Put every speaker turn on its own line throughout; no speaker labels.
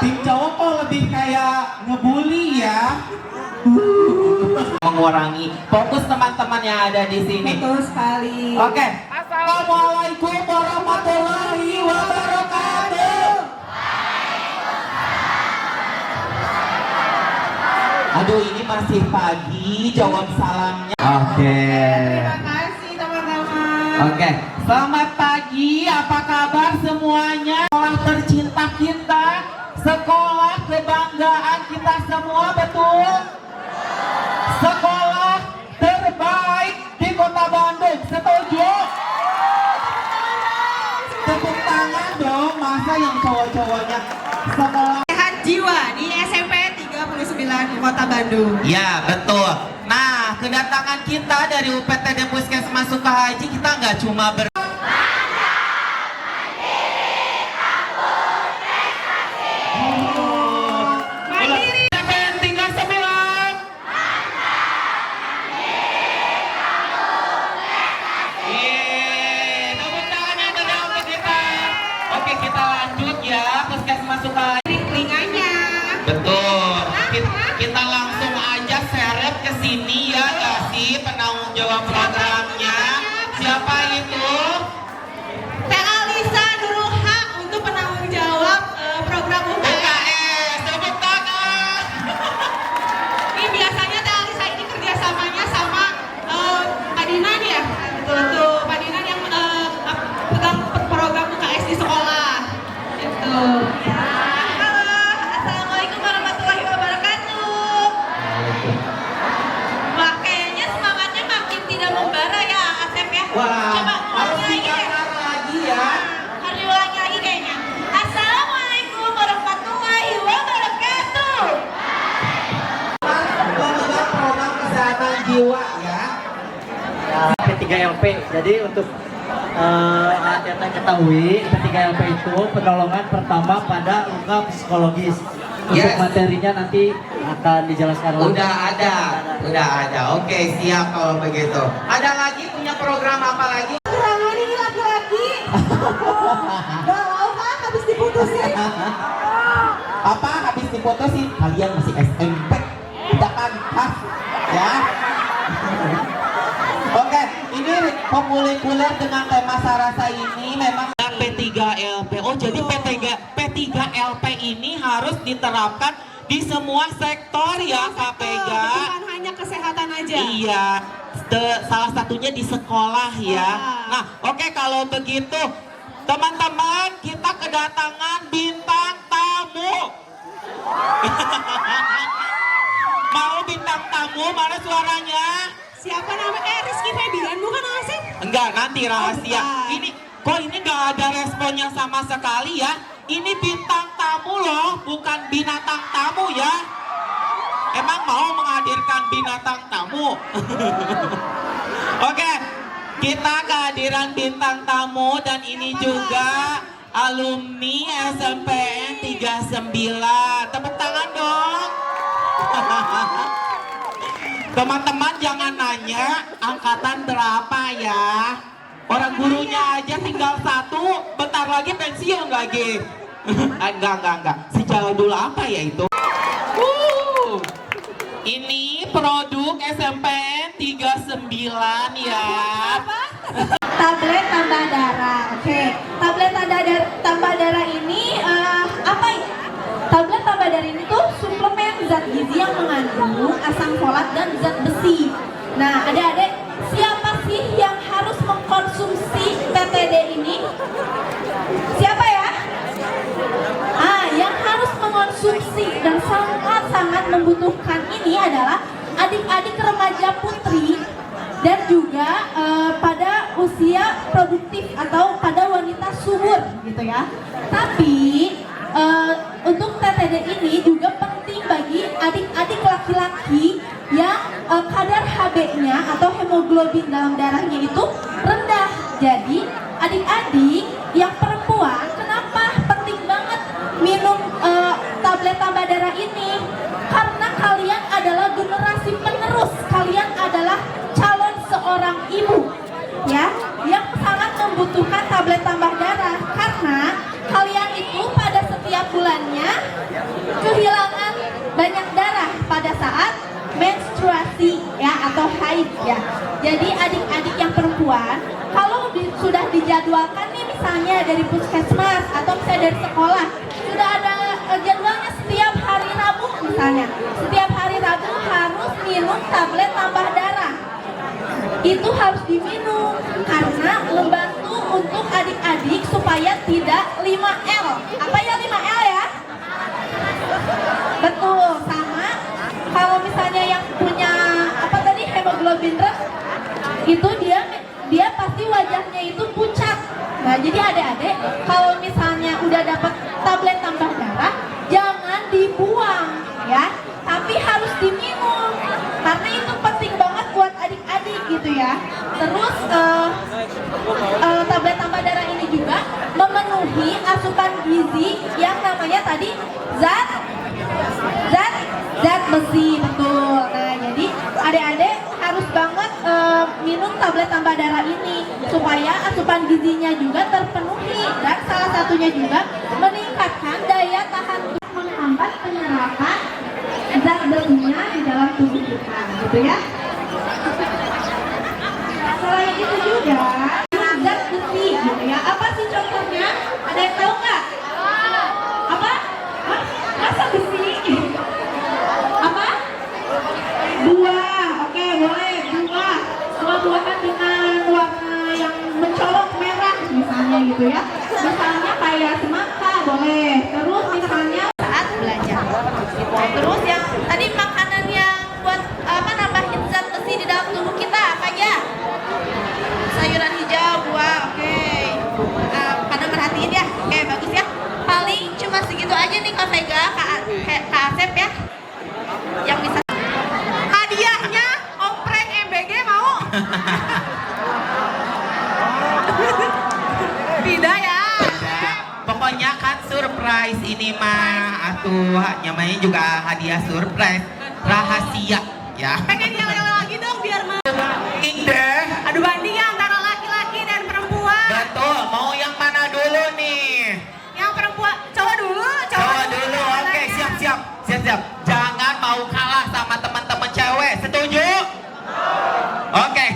Tim cowok kok lebih kayak ngebully ya. Mengurangi fokus teman-teman yang ada di sini.
Betul sekali.
Oke. Assalamualaikum warahmatullahi wabarakatuh. Aduh, ini masih pagi, jawab salamnya. Oke.
Terima kasih teman-teman.
Oke, selamat pagi, apa kabar semuanya? Sekolah tercinta kita, sekolah kebanggaan kita semua, betul? Sekolah terbaik di Kota Bandung, setuju? Tepuk tangan dong, masa yang cowok-cowoknya sekolah
Sehat jiwa di SMP 39 Kota Bandung.
ya, betul. Nah, kedatangan kita dari UPTD Puskesmas Sukahaji, kita nggak cuma
Mandiri.
Siapa yang tinggal 9? Yeay, tepuk tangannya dari untuk kita. Oke, kita lanjut ya, Puskesmas Sukahaji.
Telinganya.
Betul. Kita langsung aja seret ke sini ya, kasih penanggung jawab programnya. Siapa itu?
Teh Alisa Nurul Haq untuk penanggung jawab program UKS.
UKS, tepuk tangan.
Ini biasanya Teh Alisa ini kerjasamanya sama Pak Dinan ya. Betul, Pak Dinan yang pegang program UKS di sekolah. Gitu. Halo, assalamualaikum warahmatullahi wabarakatuh. Wah, kayaknya semangatnya makin tidak membara ya, Asep ya.
Wah,
Coba
harus
ulangi lagi ya.
dikatakan lagi ya.
Harus diulangi lagi kayaknya. Assalamualaikum warahmatullahi wabarakatuh.
Memegang program kesehatan jiwa ya.
P3LP. Jadi untuk kita ketahui P3LP itu penolongan pertama pada luka psikologis. Untuk
Yes.
materinya nanti akan dijelaskan langsung.
Udah ada. Oke, siap kalau begitu. Ada lagi punya program apa lagi?
Gerangan ini laki-laki. Galau kan habis diputusin.
Apa habis diputusin? Kalian masih SMP, tidak kan? Hah? Ya. Oke, ini pemulih-pulih dengan tema Sarasa ini memang P3LP. Oh, jadi P3LP ini harus diterapkan di semua sektor ya, Kak Pega.
Bukan hanya kesehatan aja.
Iya, salah satunya di sekolah ya. Nah, oke, kalau begitu, teman-teman, kita kedatangan bintang tamu. Mau bintang tamu, mana suaranya?
Siapa namanya? Rizky Febian bukan Asep?
Enggak, nanti rahasia.
bukan.
Ini kok ini nggak ada responnya sama sekali ya? Ini bintang tamu loh, bukan binatang tamu ya. Emang mau menghadirkan binatang tamu? Oke, kita kehadiran bintang tamu dan ini juga alumni SMPN 39. Tepuk tangan dong. Teman-teman jangan nanya angkatan berapa ya. Orang gurunya aja tinggal satu, bentar lagi pensiun lagi. Enggak. Si Jawa dulu apa ya itu? Ini produk SMPN 39 ya.
Tablet tambah darah. Oke. Tablet tambah darah ini apa ya? Tablet tambah darah ini tuh suplemen zat gizi yang mengandung asam folat dan zat besi. Nah, adik-adik, siapa sih yang harus mengkonsumsi PTD ini? Siapa ya? Yang harus mengonsumsi dan sangat-sangat membutuhkan ini adalah adik-adik remaja putri dan juga pada usia produktif atau pada wanita subur gitu ya. Tapi untuk TTD ini juga penting bagi adik-adik laki-laki yang kadar HB-nya atau hemoglobin dalam darahnya itu rendah. Jadi adik-adik yang perempuan kenapa penting banget minum tablet tambah darah ini? Karena kalian adalah generasi penerus, kalian adalah calon seorang ibu ya, yang sangat membutuhkan tablet tambah darah karena kalian itu pada setiap bulannya baik ya. Jadi adik-adik yang perempuan, kalau sudah dijadwalkan nih misalnya dari puskesmas atau misalnya dari sekolah, sudah ada jadwalnya setiap hari Rabu misalnya. Setiap hari Rabu harus minum tablet tambah darah. Itu harus diminum karena membantu untuk adik-adik supaya tidak 5L. Apa ya 5L ya? Betul, sama kalau misalnya yang punya apa tadi hemoglobin rendah itu dia pasti wajahnya itu pucat. Nah, jadi adik-adik kalau misalnya udah dapat tablet tambah darah jangan dibuang ya, tapi harus diminum karena itu penting banget buat adik-adik gitu ya. Terus tablet tambah darah ini juga memenuhi asupan gizi yang namanya tadi zat besi, betul. Nah, jadi adik-adik harus banget minum tablet tambah darah ini supaya asupan gizinya juga terpenuhi dan salah satunya juga meningkatkan daya tahan tubuh, menghambat penyerapan zat besinya di dalam tubuh kita, gitu ya. Selain itu juga zat besi, gitu ya. Apa sih contohnya? Ada yang tahu nggak? Apa? Hah? Masa besi? Apa? Buah. Oke, boleh. Buah. Buah-buahan dengan warna yang mencolok merah misalnya gitu ya. Misalnya kayak semangka boleh. Terus misalnya saat belajar. Terus yang tadi makanan yang buat apa nambahin zat besi di dalam tubuh kita apa aja? Sayuran hijau, buah. Oke. Pada merhatiin ya. Oke, bagus ya. Paling cuma segitu aja nih Kak Vega, Kak Asep ya. Yang bisa hadiahnya oprek MBG mau? Tidak ya.
Pokoknya kan surprise ini mah, atuh namanya juga hadiah surprise rahasia ya.
Pengen yang lagi dong biar mah.
Indah.
Adu banding ya antara laki-laki dan perempuan.
Betul, mau yang mana dulu nih?
Yang perempuan, cowok dulu.
Cowok dulu, oke, siap. Jangan mau kalah sama teman-teman cewek, setuju? Oke,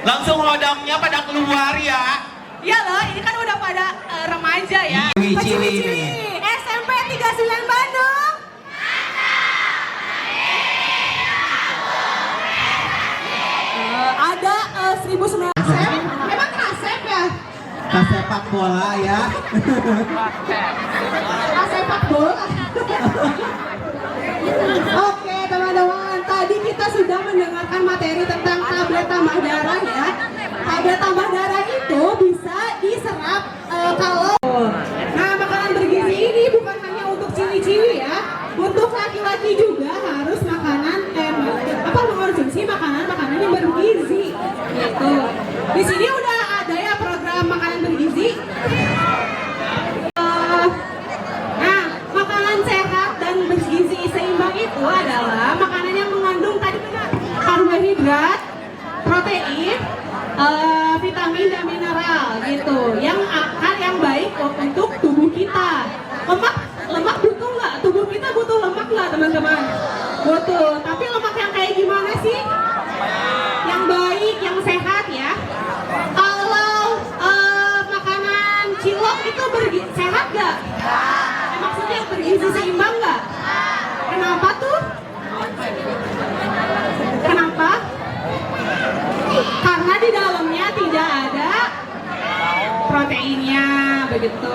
langsung hodamnya pada keluar ya.
Iya loh, ini kan udah pada remaja ya.
Ciwi-ciwi.
SMP 39 Bandung. Ada 1900. Emang kasep ya?
Sepak bola ya.
Sepak bola. Oke teman-teman, tadi kita sudah mendengarkan materi tentang tablet tambah darah ya. Tablet tambah darah itu bisa diserap kalau nah makanan bergizi ini bukan hanya untuk ciwi-ciwi ya, untuk laki-laki juga harus mengonsumsi makanan-makanan yang bergizi gitu. Di sini udah ada ya program makanan bergizi. Nah, makanan sehat dan bergizi seimbang itu adalah makanan yang mengandung tadi karbohidrat, protein, vitamin dan mineral gitu, yang baik untuk tubuh kita. Lemak butuh nggak? Tubuh kita butuh lemak nggak teman-teman? Butuh. Tapi lemak yang kayak gimana sih? Yang baik, yang sehat ya. Kalau makanan cilok itu sehat nggak? Maksudnya bergizi seimbang nggak? Kenapa tuh? Kenapa? Karena di dalamnya tidak ada proteinnya, begitu.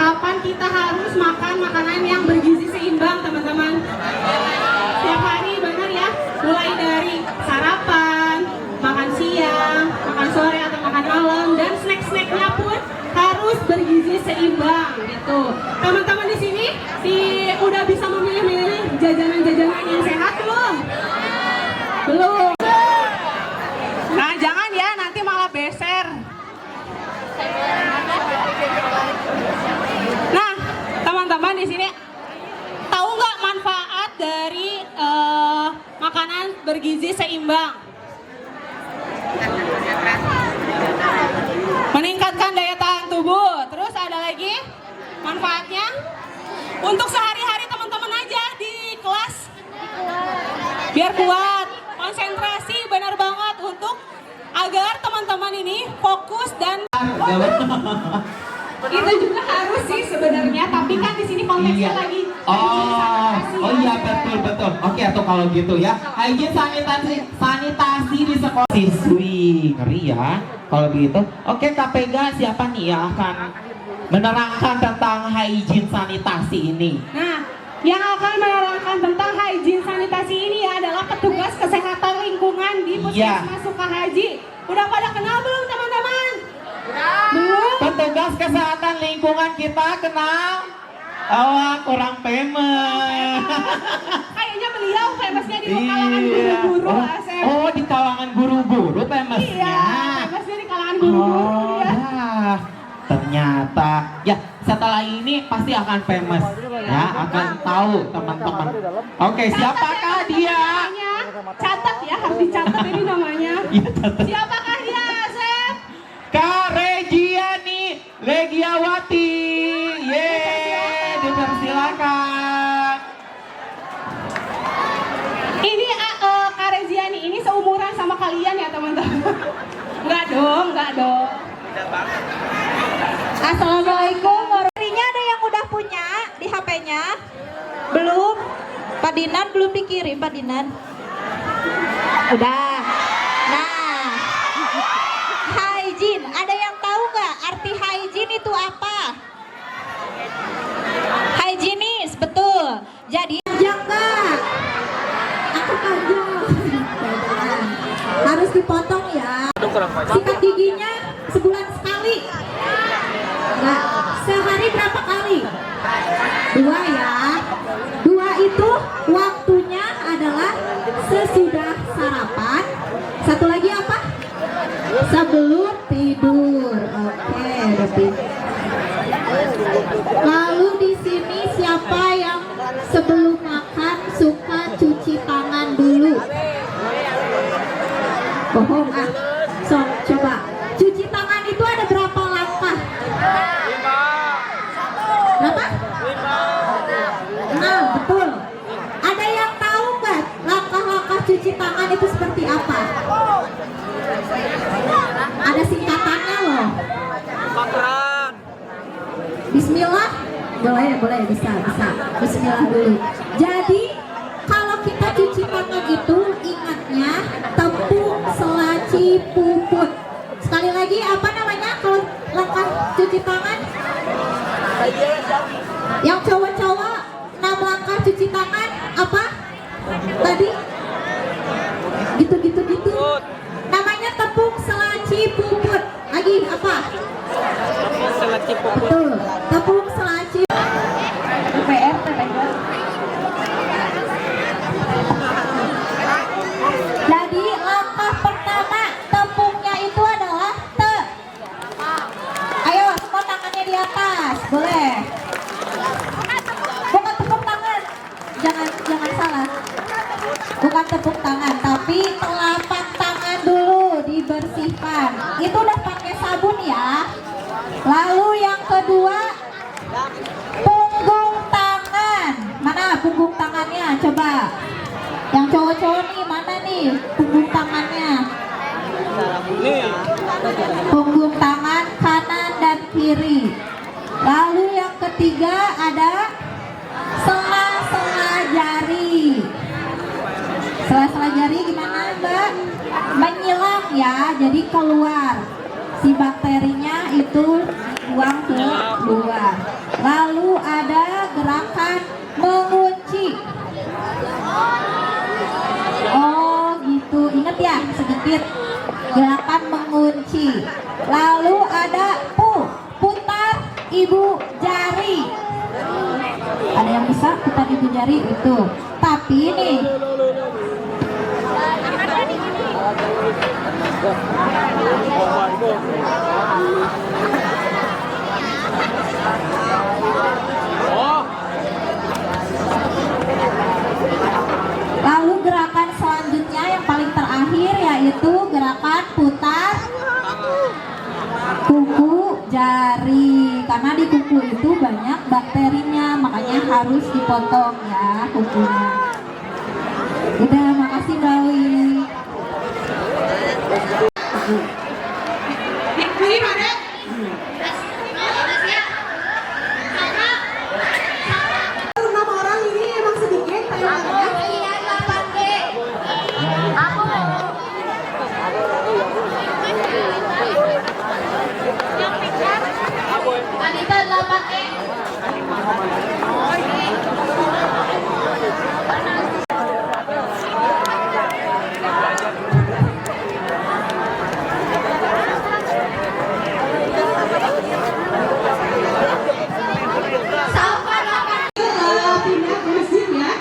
Kapan kita harus makan makanan yang bergizi seimbang, teman-teman? Setiap hari, benar ya? Mulai dari sarapan, makan siang, makan sore atau makan malam, dan snack-snacknya pun harus bergizi seimbang, gitu. Teman-teman di sini udah bisa memilih-milih jajanan-jajanan yang sehat belum? Belum. Nah, jangan ya, nanti malah beser. Nah, teman-teman di sini tahu nggak manfaat dari makanan bergizi seimbang? Meningkatkan daya tahan tubuh. Terus ada lagi manfaatnya untuk sehari-hari teman-teman aja di
Biar kuat, konsentrasi benar banget untuk agar teman-teman ini fokus dan itu juga harus sih sebenarnya, tapi kan di sini konteksnya
Iya.
lagi
Oh iya betul. Oke atau kalau gitu ya. Hygiene sanitasi di sekolah siswi. Ngeri ya kalau begitu. Oke KPG siapa nih yang akan menerangkan tentang hygiene sanitasi ini?
Nah, yang akan menerangkan tentang hygiene sanitasi ini adalah petugas kesehatan lingkungan di Puskesmas Sukahaji. Udah pada kenal belum teman-teman? Belum?
Petugas kesehatan lingkungan kita kenal? Oh, kurang famous.
Kayaknya beliau famousnya di kalangan guru-guru, Asep.
Oh, di kalangan guru-guru famousnya.
Iya, famousnya di kalangan guru-guru.
Oh,
Ya.
dah. Ternyata ya setelah ini pasti akan famous ya, akan tahu teman-teman. Oke, siapakah dia?
Namanya, catat ya, harus dicatat ini namanya.
Iya, catat.
Siapakah dia, Asep?
Kak Regiani Legiawati. Yeay, dipersilakan.
Ini Kak Reziani ini seumuran sama kalian ya teman-teman? Enggak dong.
Assalamualaikum warahmatullahi. Ada yang udah punya di HP-nya? Belum? Pak Dinan belum dikirim, Pak Dinan. Udah. Nah, hygiene. Ada yang tahu nggak arti hygiene itu apa? Hygienis, betul. Jadi panjang nggak? Aku panjang. Harus dipotong ya. Sikat giginya sebulan sekali. Enggak, sehari berapa kali? 2 ya. 2 itu waktunya adalah sesudah sarapan. Satu lagi apa? Sebelum tidur. Oke, berarti. Lalu di sini siapa yang sebelum makan suka cuci tangan dulu? Bohong ah. So, coba. Cuci tangan itu ada berapa langkah? 5. Berapa? 6, betul. Ada yang tahu nggak langkah-langkah cuci tangan itu seperti apa? Ada singkatannya loh. Bismillah. Boleh, bisa. Bismillah dulu. Jadi kalau kita cuci tangan itu ingatnya tepung, selaci, puput. Sekali lagi apa namanya kalau langkah cuci tangan? Yang cowok-cowok 6 langkah cuci tangan apa? Tadi? Gitu. Namanya tepung, selaci, puput. Lagi apa? Betul. Tepung, selaci. PR Jadi langkah pertama tepungnya itu adalah te. Ayo semua tangannya di atas, boleh. Bukan tepuk tangan, jangan salah. Bukan tepuk tangan, tapi telapak tangan dulu dibersihkan. Itu udah pakai sabun ya. Lalu yang kedua punggung tangan. Mana punggung tangannya? Coba. Yang cowok-cowok nih, mana nih punggung tangannya? Punggung tangan kanan dan kiri. Lalu yang ketiga ada sela-sela jari. Sela-sela jari gimana Mbak? Menyilang ya, jadi keluar. Si bakterinya itu buang ke luar. Lalu ada gerakan mengunci. Oh gitu, ingat ya sedikit gerakan mengunci. Lalu ada putar ibu jari. Ada yang bisa putar ibu jari itu. Tapi ini lalu gerakan selanjutnya yang paling terakhir yaitu gerakan putar kuku jari, karena di kuku itu banyak bakterinya, makanya harus dipotong ya kukunya. Udah, makasih. kasih Mbak Wi.
Ini pada nama orang ini emang sedikit tayangannya.
Wanita 8E.
Pindah ke mesin ya.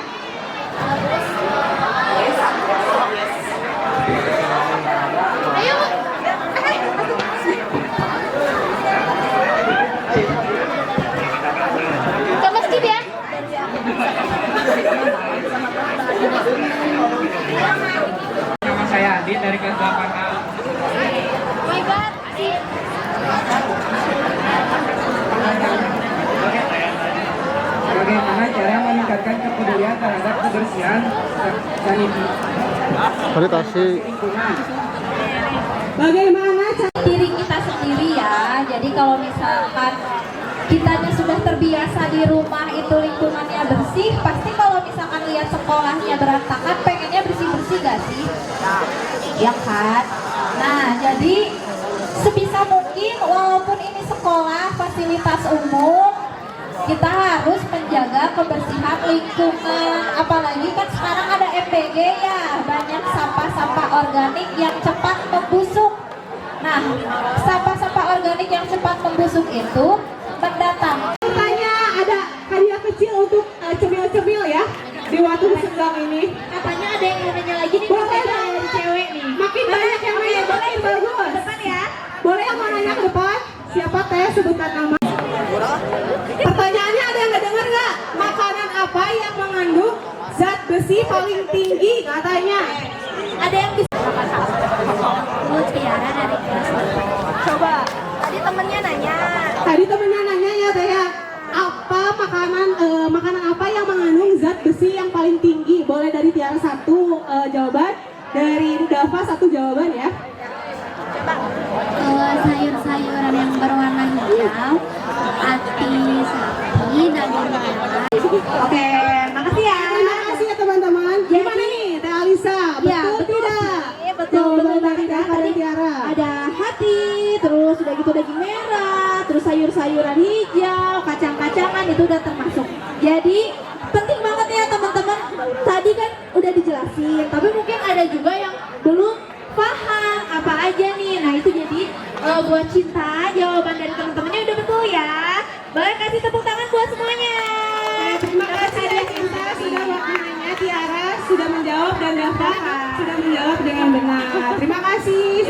Nama saya Adi dari kelas 8A. Bagaimana cara meningkatkan kepedulian terhadap kebersihan sanitasi lingkungan?
Bagaimana
Diri kita sendiri ya. Jadi kalau misalkan kitanya sudah terbiasa di rumah itu lingkungannya bersih, pasti kalau misalkan lihat sekolahnya berantakan pengennya bersih-bersih gak sih? Ya kan? Nah jadi sebisa mungkin walaupun ini sekolah fasilitas umum, kita harus menjaga kebersihan lingkungan. Apalagi kan sekarang ada MBG ya, banyak sampah-sampah organik yang cepat membusuk. Nah, sampah-sampah organik yang cepat membusuk itu mendatang.
Katanya ada hadiah kecil untuk cemil-cemil ya di waktu senggang ini.
Katanya ada yang mau nanya lagi nih,
Boleh
dari cewek nih.
Makin banyak yang nanya, makin bagus.
Depan ya.
Boleh yang mau nanya ke depan? Siapa teh sebutkan nama? Pertanyaannya ada yang nggak dengar nggak? Makanan apa yang mengandung zat besi paling tinggi katanya?
Ada yang bisa. Tiara dari kelas. Coba. Tadi temennya nanya.
Tadi temennya nanya ya teh ya. Apa makanan apa yang mengandung zat besi yang paling tinggi? Boleh dari Tiara satu jawaban, dari Dava satu jawaban ya.
Sayur-sayuran yang berwarna hijau, ati sapi, daging merah.
Oke, makasih ya. Terima kasih ya teman-teman. Gimana nih Teh Alisa?
Ya,
Betul tidak?
betul
Dari Dava dan Tiara.
Ada hati, terus udah gitu daging merah, terus sayur-sayuran hijau, kacang-kacangan itu udah termasuk. Jadi penting banget ya teman-teman. Tadi kan udah dijelasin, tapi mungkin ada juga yang belum paham apa aja nih. Nah itu jadi buat Cinta jawaban dari teman-temannya udah betul ya. Boleh kasih tepuk tangan buat semuanya.
Terima kasih ya Cinta sudah waktunya. Tiara sudah menjawab dan Dava sudah menjawab dengan benar. Terima kasih.